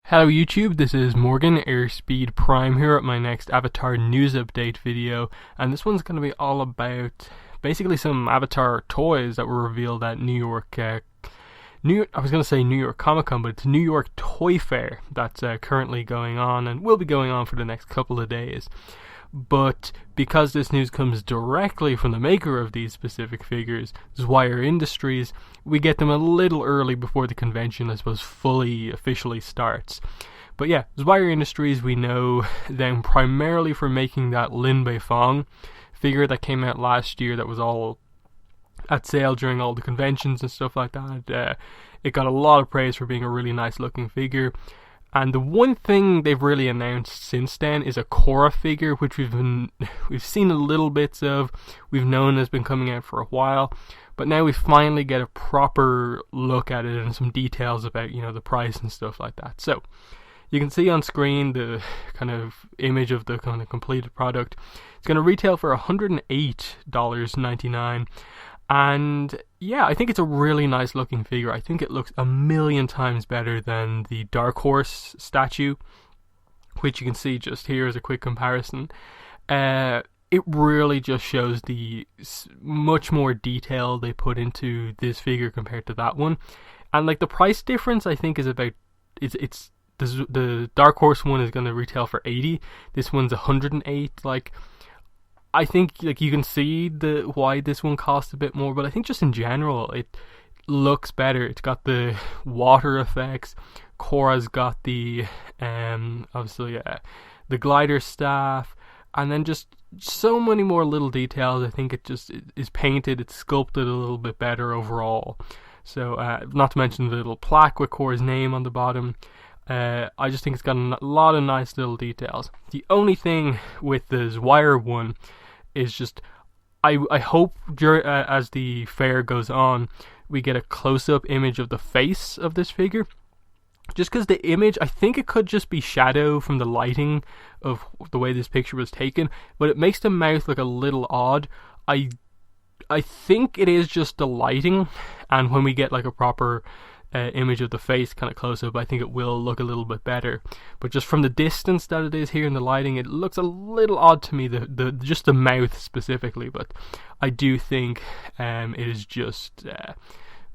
Hello YouTube, this is Morgan, Airspeed Prime here at my next Avatar news update video, and this one's going to be all about basically some Avatar toys that were revealed at New York Comic Con, but it's New York Toy Fair that's currently going on and will be going on for the next couple of days. But because this news comes directly from the maker of these specific figures, Zwyer Industries, we get them a little early before the convention, I suppose, officially starts. But yeah, Zwyer Industries, we know them primarily for making that Lin Beifong figure that came out last year that was all at sale during all the conventions and stuff like that. It got a lot of praise for being a really nice looking figure. And the one thing they've really announced since then is a Korra figure, which we've seen a little bits of, we've known has been coming out for a while, but now we finally get a proper look at it and some details about, the price and stuff like that. So you can see on screen the kind of image of the kind of completed product. It's going to retail for $108.99. And yeah, I think it's a really nice looking figure. I think it looks a million times better than the Dark Horse statue, which you can see just here as a quick comparison. It really just shows the much more detail they put into this figure compared to that one. And like the price difference, I think is about the Dark Horse one is going to retail for $80. This one's $108. Like, I think you can see why this one costs a bit more, but I think just in general it looks better. It's got the water effects. Korra's got the the glider staff, and then just so many more little details. I think it just is painted, it's sculpted a little bit better overall. So not to mention the little plaque with Korra's name on the bottom. I just think it's got a lot of nice little details. The only thing with the Zwyer one is just, I hope as the fair goes on, we get a close-up image of the face of this figure. Just because the image, I think it could just be shadow from the lighting of the way this picture was taken, but it makes the mouth look a little odd. I think it is just the lighting, and when we get like a proper image of the face kind of close up, I think it will look a little bit better. But just from the distance that it is here in the lighting, it looks a little odd to me, just the mouth specifically. But I do think it is just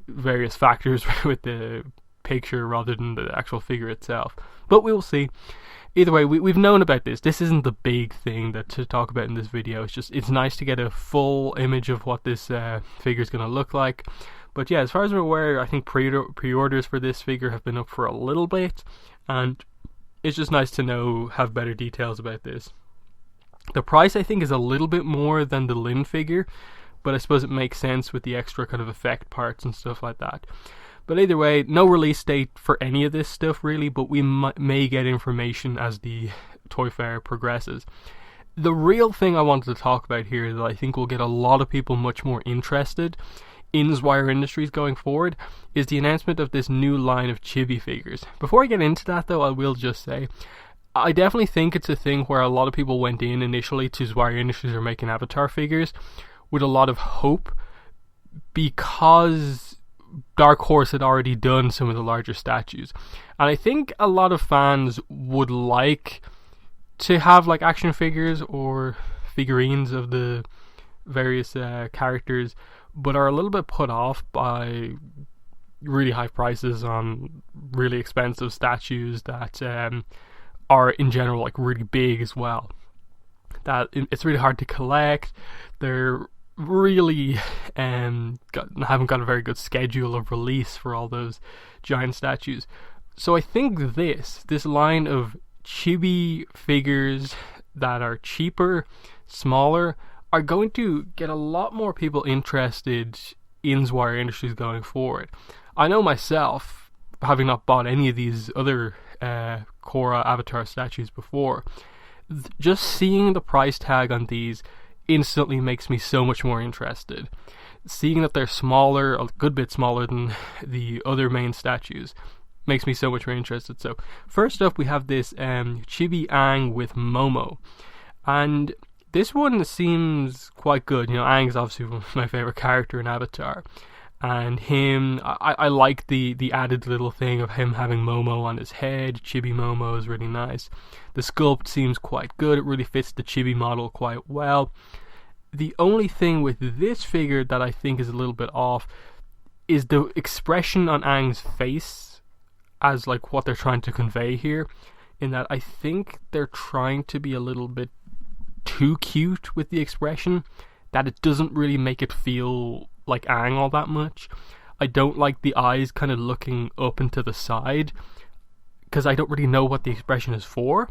various factors with the picture rather than the actual figure itself. But we will see. Either way, we've known about this. This isn't the big thing to talk about in this video. It's nice to get a full image of what this figure is going to look like. But yeah, as far as I'm aware, I think pre-orders for this figure have been up for a little bit, and it's just nice to have better details about this. The price, I think, is a little bit more than the Lin figure, but I suppose it makes sense with the extra kind of effect parts and stuff like that. But either way, no release date for any of this stuff really, but we may get information as the Toy Fair progresses. The real thing I wanted to talk about here that I think will get a lot of people much more interested in Zwyer Industries going forward is the announcement of this new line of Chibi figures. Before I get into that though, I will just say, I definitely think it's a thing where a lot of people went in initially to Zwyer Industries or making Avatar figures with a lot of hope, because Dark Horse had already done some of the larger statues. And I think a lot of fans would like to have like action figures or figurines of the various characters, but are a little bit put off by really high prices on really expensive statues that are in general like really big as well. That it's really hard to collect. They're really haven't got a very good schedule of release for all those giant statues. So I think this line of chibi figures that are cheaper, smaller, are going to get a lot more people interested in Zwyer Industries going forward. I know myself, having not bought any of these other Korra Avatar statues before, just seeing the price tag on these instantly makes me so much more interested. Seeing that they're smaller, a good bit smaller than the other main statues, makes me so much more interested. So first up we have this Chibi Aang with Momo, and this one seems quite good. Aang's obviously my favourite character in Avatar, And him, I like the added little thing of him having Momo on his head. Chibi Momo is really nice. The sculpt seems quite good. It really fits the Chibi model quite well. The only thing with this figure that I think is a little bit off is the expression on Aang's face, as like what they're trying to convey here, in that I think they're trying to be a little bit too cute with the expression, that it doesn't really make it feel like Aang all that much. I don't like the eyes kind of looking up and to the side, because I don't really know what the expression is for.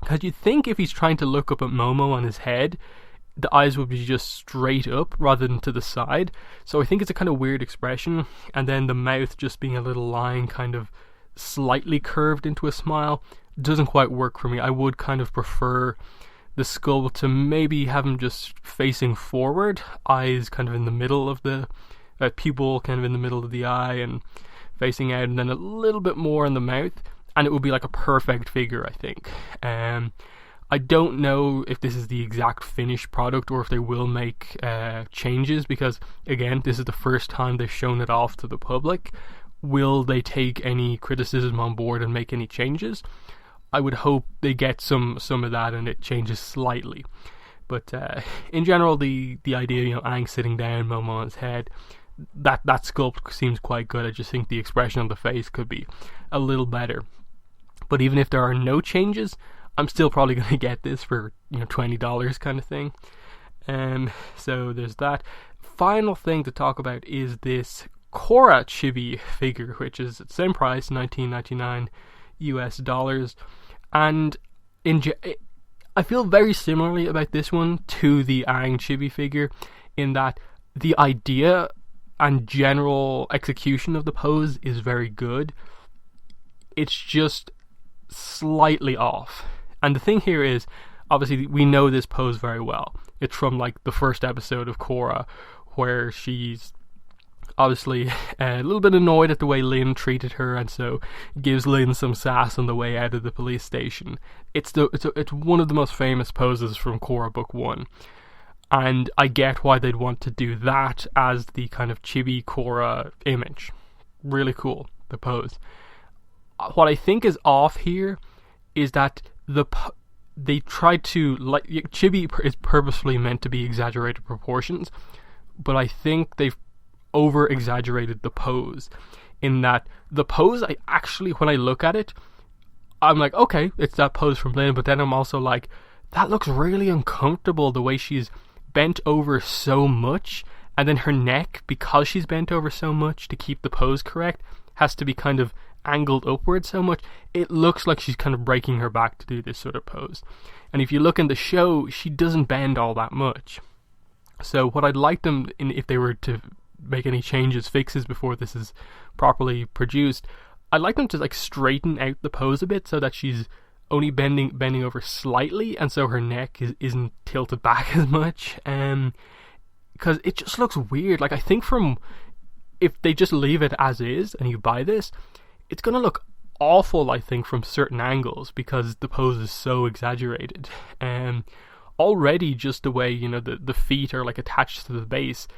Because you'd think if he's trying to look up at Momo on his head, the eyes would be just straight up rather than to the side. So I think it's a kind of weird expression. And then the mouth just being a little line kind of slightly curved into a smile doesn't quite work for me. I would kind of prefer the skull to maybe have him just facing forward, eyes kind of in the middle of the pupil, kind of in the middle of the eye and facing out, and then a little bit more in the mouth, and it would be like a perfect figure, I think. I don't know if this is the exact finished product or if they will make changes, because again, this is the first time they've shown it off to the public. Will they take any criticism on board and make any changes? I would hope they get some of that and it changes slightly. But in general, the idea, Aang sitting down, Momo on his head, that sculpt seems quite good. I just think the expression on the face could be a little better. But even if there are no changes, I'm still probably going to get this for $20 kind of thing. So there's that. Final thing to talk about is this Korra Chibi figure, which is at the same price, $19.99 US. And I feel very similarly about this one to the Aang Chibi figure, in that the idea and general execution of the pose is very good. It's just slightly off. And the thing here is, obviously we know this pose very well. It's from like the first episode of Korra, where she's obviously a little bit annoyed at the way Lin treated her, and so gives Lin some sass on the way out of the police station. It's one of the most famous poses from Korra Book 1. And I get why they'd want to do that as the kind of Chibi Korra image. Really cool, the pose. What I think is off here is that they tried to, like, Chibi is purposefully meant to be exaggerated proportions, but I think they've over-exaggerated the pose, in that the pose, I actually, when I look at it, I'm like, okay, it's that pose from Lin, but then I'm also like, that looks really uncomfortable, the way she's bent over so much, and then her neck, because she's bent over so much to keep the pose correct, has to be kind of angled upwards so much. It looks like she's kind of breaking her back to do this sort of pose. And if you look in the show, she doesn't bend all that much. So what I'd like them, if they were to make any changes, fixes before this is properly produced, I'd like them to like straighten out the pose a bit so that she's only bending over slightly, and so her neck isn't tilted back as much, because it just looks weird. Like, I think if they just leave it as is and you buy this, it's gonna look awful, I think, from certain angles, because the pose is so exaggerated. Already just the way the feet are like attached to the base,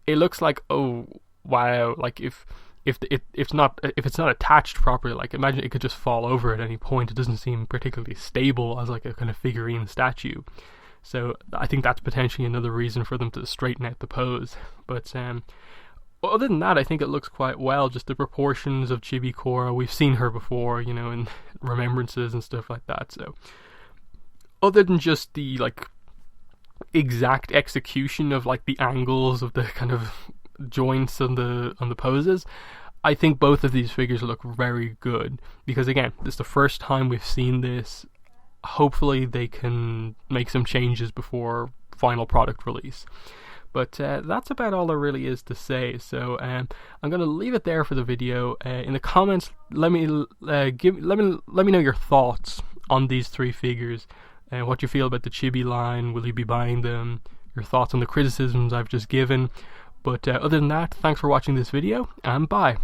it looks like, oh wow, like if it's not attached properly, like imagine it could just fall over at any point. It doesn't seem particularly stable as like a kind of figurine statue. So I think that's potentially another reason for them to straighten out the pose. But other than that, I think it looks quite well. Just the proportions of Chibi Korra, we've seen her before, in remembrances and stuff like that. So other than just the like exact execution of like the angles of the kind of joints on the poses, I think both of these figures look very good, because again, this is the first time we've seen this. Hopefully they can make some changes before final product release. But that's about all there really is to say. So I'm going to leave it there for the video. In the comments, let me know your thoughts on these three figures, and what you feel about the Chibi line. Will you be buying them? Your thoughts on the criticisms I've just given. But other than that, thanks for watching this video, and bye.